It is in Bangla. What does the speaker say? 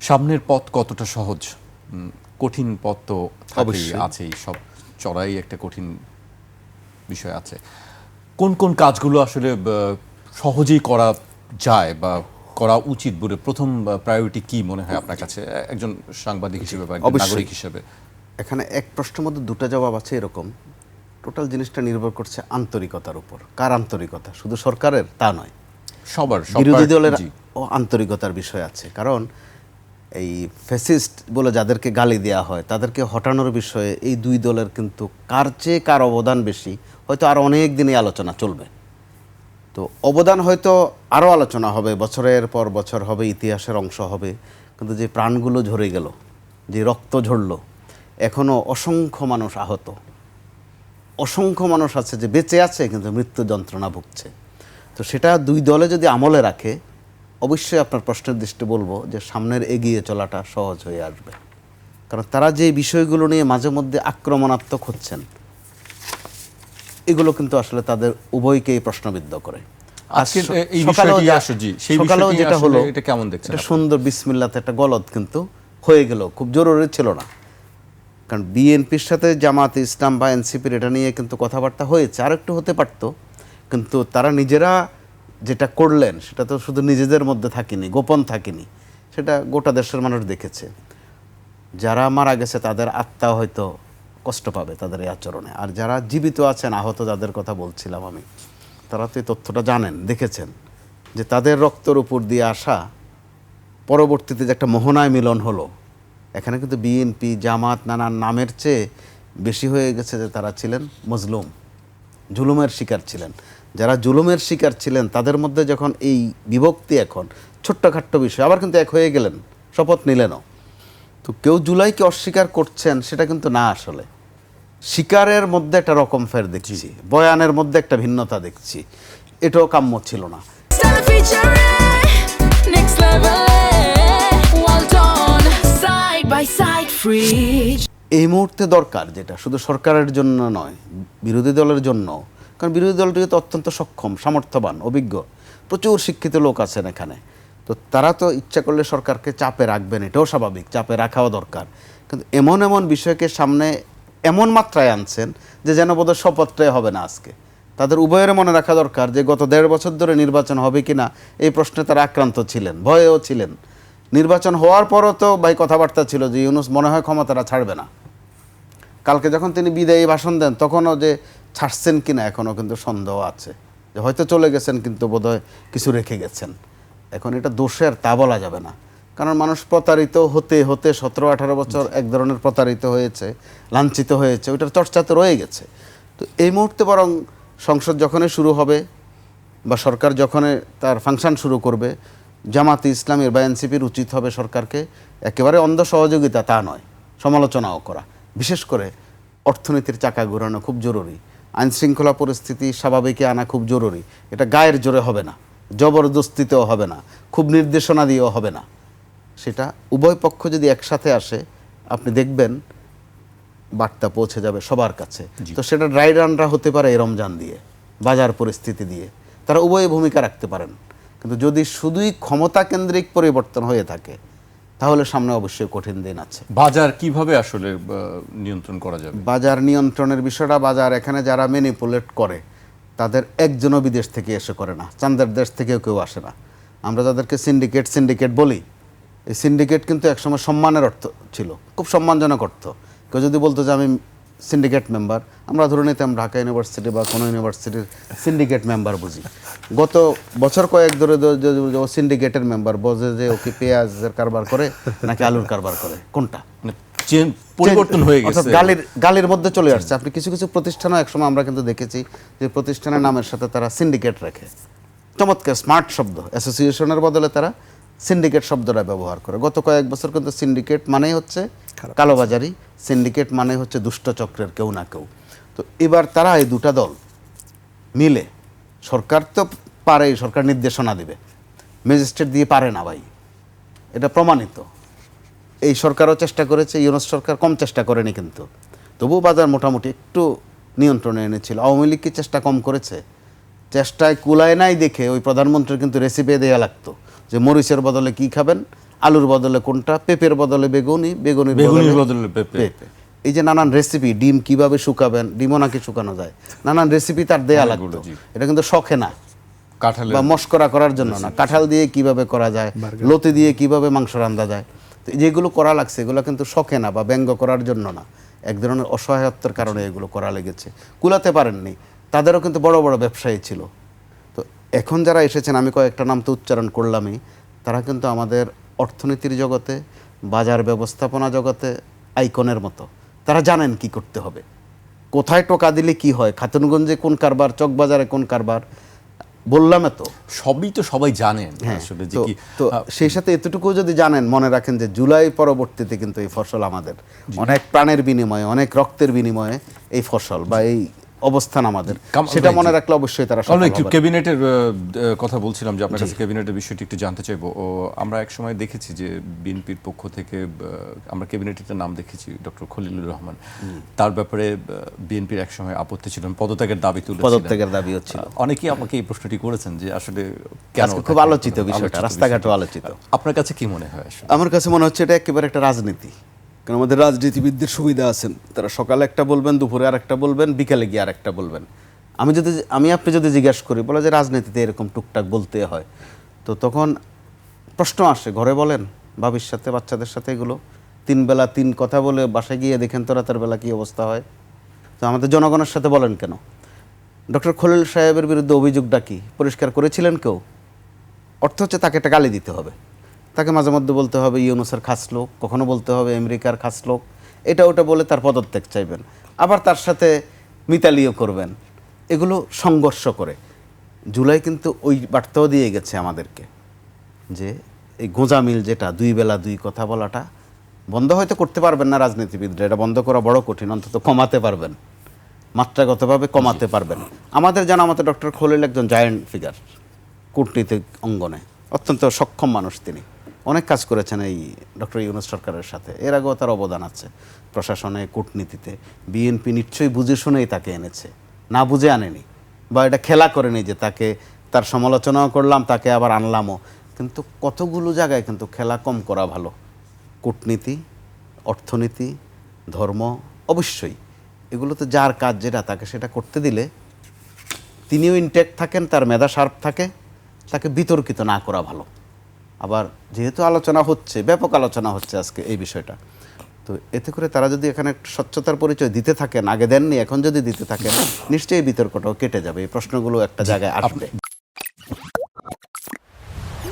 সামনের পথ কতটা সহজ? কঠিন পথ তো অবশ্যই আছেই, সব চড়াই একটা কঠিন বিষয় আছে। কোন কোন কাজগুলো আসলে সহজেই করা যায় বা করা উচিত বলে প্রথম প্রায়োরিটি কি মনে হয় আপনার কাছে একজন সাংবাদিক হিসেবে বা একজন নাগরিক হিসেবে? এখানে এক প্রশ্নের মধ্যে দুটো জবাব আছে এরকম। টোটাল জিনিসটা নির্ভর করছে আন্তরিকতার উপর। কার আন্তরিকতা? শুধু সরকারের তা নয়, সবার বিরোধী দলের আন্তরিকতার বিষয় আছে। কারণ এই ফ্যাসিস্ট বলে যাদেরকে গালি দেওয়া হয় তাদেরকে হটানোর বিষয়ে এই দুই দলের কিন্তু কার চেয়ে কার অবদান বেশি হয়তো আরও অনেক দিনই আলোচনা চলবে। তো অবদান হয়তো আরও আলোচনা হবে, বছরের পর বছর হবে, ইতিহাসের অংশ হবে। কিন্তু যে প্রাণগুলো ঝরে গেল, যে রক্ত ঝরল, এখনও অসংখ্য মানুষ আহত, অসংখ্য মানুষ আছে যে বেঁচে আছে কিন্তু মৃত্যু যন্ত্রণা ভুগছে। তো সেটা দুই দলে যদি আমলে রাখে, অবশ্যই আপনার প্রশ্নের দৃষ্টি বলবো যে সামনের এগিয়ে চলাটা সহজ হয়ে আসবে। কারণ তারা যে বিষয়গুলো নিয়ে মাঝে মধ্যে আক্রমণাত্মক হচ্ছেন, এগুলো কিন্তু আসলে তাদের উভয়কেই প্রশ্নবিদ্ধ করে। সকালেও যেটা হলো এটা সুন্দর বিসমিল্লাতে একটা গলদ কিন্তু হয়ে গেল, খুব জরুরি ছিল না। কারণ বিএনপির সাথে জামাত ইসলাম বা এনসিপির এটা নিয়ে কিন্তু কথাবার্তা হয়েছে, আর একটু হতে পারত। কিন্তু তারা নিজেরা যেটা করলেন সেটা তো শুধু নিজেদের মধ্যে থাকেনি, গোপন থাকেনি, সেটা গোটা দেশের মানুষ দেখেছে। যারা মারা গেছে তাদের আত্মা হয়তো কষ্ট পাবে তাদের এই আচরণে, আর যারা জীবিত আছেন, আহত যাদের কথা বলছিলাম আমি, তারা তো এই তথ্যটা জানেন, দেখেছেন যে তাদের রক্তের উপর দিয়ে আসা পরবর্তীতে যে একটা মোহনায় মিলন হলো, এখানে কিন্তু বিএনপি জামাত নানান নামের চেয়ে বেশি হয়ে গেছে যে তারা ছিলেন মজলুম, জুলুমের শিকার ছিলেন। যারা জুলুমের শিকার ছিলেন তাদের মধ্যে যখন এই বিভক্তি, এখন ছোট্টখাট্ট বিষয় আবার কিন্তু এক হয়ে গেলেন, শপথ নিলেনও। তো কেউ জুলাইকে অস্বীকার করছেন সেটা কিন্তু না, আসলে শিকারের মধ্যে একটা রকম ফের দেখছি, বয়ানের মধ্যে একটা ভিন্নতা দেখছি, এটাও কাম্য ছিল না। এই মুহূর্তে দরকার যেটা শুধু সরকারের জন্য নয়, বিরোধী দলের জন্য। কারণ বিরোধী দলটি তো অত্যন্ত সক্ষম, সামর্থ্যবান, অভিজ্ঞ, প্রচুর শিক্ষিত লোক আছেন এখানে। তো তারা তো ইচ্ছা করলে সরকারকে চাপে রাখবেন, এটাও স্বাভাবিক, চাপে রাখাও দরকার। কিন্তু এমন এমন বিষয়কে সামনে এমন মাত্রায় আনছেন যে যেন বোধহয় শপথটাই হবে না আজকে। তাদের উভয়ের মনে রাখা দরকার যে গত 1.5 বছর ধরে নির্বাচন হবে কিনা এই প্রশ্নে তারা আক্রান্ত ছিলেন, ভয়েও ছিলেন। নির্বাচন হওয়ার পরও তো ভাই কথাবার্তা ছিল যে ইউনূস মনে হয় ক্ষমতাটা ছাড়বে না। কালকে যখন তিনি বিদায়ী ভাষণ দেন তখনও যে ছাড়ছেন কিনা এখনও কিন্তু সন্দেহ আছে, যে হয়তো চলে গেছেন কিন্তু বোধহয় কিছু রেখে গেছেন। এখন এটা দোষের তা বলা যাবে না, কারণ মানুষ প্রতারিত হতে হতে 17-18 বছর এক ধরনের প্রতারিত হয়েছে, লাঞ্ছিত হয়েছে, ওইটার চর্চা তো রয়ে গেছে। তো এই মুহূর্তে বরং সংসদ যখনই শুরু হবে বা সরকার যখনই তার ফাংশন শুরু করবে, জামাতে ইসলামের বা এনসিপির উচিত হবে সরকারকে একেবারে অন্ধ সহযোগিতা তা নয়, সমালোচনাও করা। বিশেষ করে অর্থনীতির চাকা ঘোরানো খুব জরুরি, আইনশৃঙ্খলা পরিস্থিতি স্বাভাবিকে আনা খুব জরুরি। এটা গায়ের জোরে হবে না, জবরদস্তিতেও হবে না, খুব নির্দেশনা দিয়েও হবে না। সেটা উভয় পক্ষ যদি একসাথে আসে, আপনি দেখবেন বার্তা পৌঁছে যাবে সবার কাছে। তো সেটা ড্রাই রানরা হতে পারে এই রমজান দিয়ে, বাজার পরিস্থিতি দিয়ে, তারা উভয় ভূমিকা রাখতে পারেন। কিন্তু যদি শুধুই ক্ষমতা কেন্দ্রিক পরিবর্তন হয়ে থাকে তাহলে সামনে অবশ্যই কঠিন দিন আছে। বাজার কিভাবে আসলে নিয়ন্ত্রণ করা যাবে? বাজার নিয়ন্ত্রণের বিষয়টা, বাজার এখানে যারা ম্যানিপুলেট করে তাদের একজনও বিদেশ থেকে এসে করে না, চাঁদের দেশ থেকেও কেউ আসে না। আমরা যাদেরকে সিন্ডিকেট বলি, এই সিন্ডিকেট কিন্তু একসময় সম্মানের অর্থ ছিল, খুব সম্মানজনক অর্থ। কেউ যদি বলতো যে আমি সিন্ডিকেট মেম্বার, আমরা ধরে নিতাম ঢাকা ইউনিভার্সিটি বা কোনো ইউনিভার্সিটির সিন্ডিকেট মেম্বার বুঝি। গত বছর কয়েক ধরে ও সিন্ডিকেটের মেম্বার বোঝে যে ওকে পেঁয়াজের কারবার করে নাকি আলুর কারবার করে, কোনটা পরিবর্তন হয়ে গেছে, গালির মধ্যে চলে আসছে। আপনি কিছু কিছু প্রতিষ্ঠানও একসময় আমরা কিন্তু দেখেছি যে প্রতিষ্ঠানের নামের সাথে তারা সিন্ডিকেট রেখে, চমৎকার স্মার্ট শব্দ, অ্যাসোসিয়েশনের বদলে তারা সিন্ডিকেট শব্দটা ব্যবহার করে। গত কয়েক বছর কিন্তু সিন্ডিকেট মানেই হচ্ছে কালোবাজারি, সিন্ডিকেট মানে হচ্ছে দুষ্টচক্রের কেউ না কেউ। তো এবার তারা এই দুটা দল মিলে, সরকার তো পারে, সরকার নির্দেশনা দিবে, ম্যাজিস্ট্রেট দিয়ে পারে না ভাই, এটা প্রমাণিত। এই সরকারও চেষ্টা করেছে, ইউনূস সরকার কম চেষ্টা করেনি, কিন্তু তবুও বাজার মোটামুটি একটু নিয়ন্ত্রণে এনেছিল। আওয়ামী লীগ কি চেষ্টা কম করেছে? চেষ্টায় কুলায় নাই দেখে ওই প্রধানমন্ত্রীর কিন্তু রেসিপি দেওয়া লাগতো যে মরিচের বদলে কি খাবেন, আলুর বদলে কোনটা, পেঁপের বদলে বেগুনি, বেগুনির বেগুনির বদলে পেঁপে। পেঁপে। এই যে নানান রেসিপি, ডিম কিভাবে শুকাবেন, ডিমও নাকি শুকানো যায়, নানান রেসিপি তার দেয়া লাগতো। জি। এটা কিন্তু শখে না কাঁঠালের বা মস্করা করার জন্য না, কাঁঠাল দিয়ে কিভাবে করা যায়, লতি দিয়ে কিভাবে মাংস রান্না যায়, তো যেগুলো করা লাগছে এগুলো কিন্তু শখে না বা ব্যঙ্গ করার জন্য না, এক ধরনের অসহায়ত্বের কারণে এগুলো করা লেগেছে। কুলাতে পারেননি, তাদেরও কিন্তু বড় বড় ব্যবসায়ী ছিল। তো এখন যারা এসেছেন, আমি কয়েকটা নাম তো উচ্চারণ করলামই, তারা কিন্তু আমাদের অর্থনীতির জগতে, বাজার ব্যবস্থাপনা জগতে আইকনের মতো। তারা জানেন কি করতে হবে, কোথায় টোকা দিলে কি হয়, খাতুনগঞ্জে কোন কারবার, চকবাজারে কোন কারবার, বললাম তো। সবই তো সবাই জানেন হ্যাঁ, আসলে যে তো কি তো সেই সাথে এতটুকু যদি জানেন, মনে রাখেন যে জুলাই পরবর্তীতে কিন্তু এই ফসল আমাদের অনেক প্রাণের বিনিময়ে, অনেক রক্তের বিনিময়ে এই ফসল বা এই অবস্থান আমাদের, সেটা মনে রাখলে অবশ্যই তারা সফল আমরা একটু হবে। ক্যাবিনেটের কথা বলছিলাম যে আপনার কাছে ক্যাবিনেটের বিষয়টি একটু জানতে চাইবো। ও আমরা এক সময় দেখেছি যে বিএনপির পক্ষ থেকে আমরা ক্যাবিনেটের নাম দেখেছি ডক্টর খলিলুর রহমান, তার ব্যাপারে বিএনপির এক সময় আপত্তি ছিল, পদত্যাগের দাবি তুলেছিলেন। পদত্যাগের দাবি হচ্ছিল। অনেকেই আমাকে এই প্রশ্নটি করেছেন যে আসলে কেন, আজকে খুব আলোচিত বিষয়টা, রাস্তাঘাটও আলোচিত। আপনার কাছে কি মনে হয় আসলে? আমার কাছে মনে হচ্ছে এটা একেবারে একটা রাজনীতি। কারণ আমাদের রাজনীতিবিদদের সুবিধা আছেন, তারা সকালে একটা বলবেন, দুপুরে আরেকটা বলবেন, বিকালে গিয়ে আরেকটা বলবেন। আপনি যদি জিজ্ঞাসা করি, বলে যে রাজনীতিতে এরকম টুকটাক বলতে হয়, তো তখন প্রশ্ন আসে, ঘরে বলেন, ভাবির সাথে, বাচ্চাদের সাথে, এগুলো 3 বেলা 3 কথা বলে বাসায় গিয়ে দেখেন তো রাতের বেলা কী অবস্থা হয়। তো আমাদের জনগণের সাথে বলেন কেন? ডক্টর খলিল সাহেবের বিরুদ্ধে অভিযোগটা কি পরিষ্কার করেছিলেন কেউ? অর্থ হচ্ছে তাকে একটা গালি দিতে হবে, তাকে মাঝে মধ্যে বলতে হবে ইউনুসের খাস লোক, কখনো বলতে হবে আমেরিকার খাস লোক, এটা ওটা বলে তার পদত্যাগ চাইবেন, আবার তার সাথে মিতালিও করবেন, এগুলো সংঘর্ষ করে। জুলাই কিন্তু ওই বার্তাও দিয়ে গেছে আমাদেরকে যে এই গোঁজামিল, যেটা 2 বেলা 2 কথা বলাটা বন্ধ হয়তো করতে পারবেন না রাজনীতিবিদরা, এটা বন্ধ করা বড় কঠিন, অন্তত কমাতে পারবেন, মাত্রাগতভাবে কমাতে পারবেন। আমাদের জানা মতে ডক্টর খলিল একজন জায়ান্ট ফিগার কূটনীতিক অঙ্গনে, অত্যন্ত সক্ষম মানুষ তিনি, অনেক কাজ করেছেন এই ডক্টর ইউনূস সরকারের সাথে, এর আগেও তার অবদান আছে প্রশাসনে, কূটনীতিতে। বিএনপি নিশ্চয়ই বুঝে শুনেই তাকে এনেছে, না বুঝে আনেনি, বা এটা খেলা করেনি যে তাকে, তার সমালোচনাও করলাম, তাকে আবার আনলামও। কিন্তু কতগুলো জায়গায় কিন্তু খেলা কম করা ভালো। কূটনীতি, অর্থনীতি, ধর্ম, অবশ্যই এগুলোতে যার কাজ যেটা, তাকে সেটা করতে দিলে তিনিও ইনটেক্ট থাকেন, তার মেধা শার্প থাকে, তাকে বিতর্কিত না করা ভালো। আবার যেহেতু আলোচনা হচ্ছে, ব্যাপক আলোচনা হচ্ছে আজকে এই বিষয়টা, তো এতে করে তারা যদি এখানে একটা স্বচ্ছতার পরিচয় দিতে থাকেন, আগে দেননি, এখন যদি দিতে থাকেন, নিশ্চয়ই বিতর্কটাও কেটে যাবে, এই প্রশ্নগুলো একটা জায়গায় আসবে।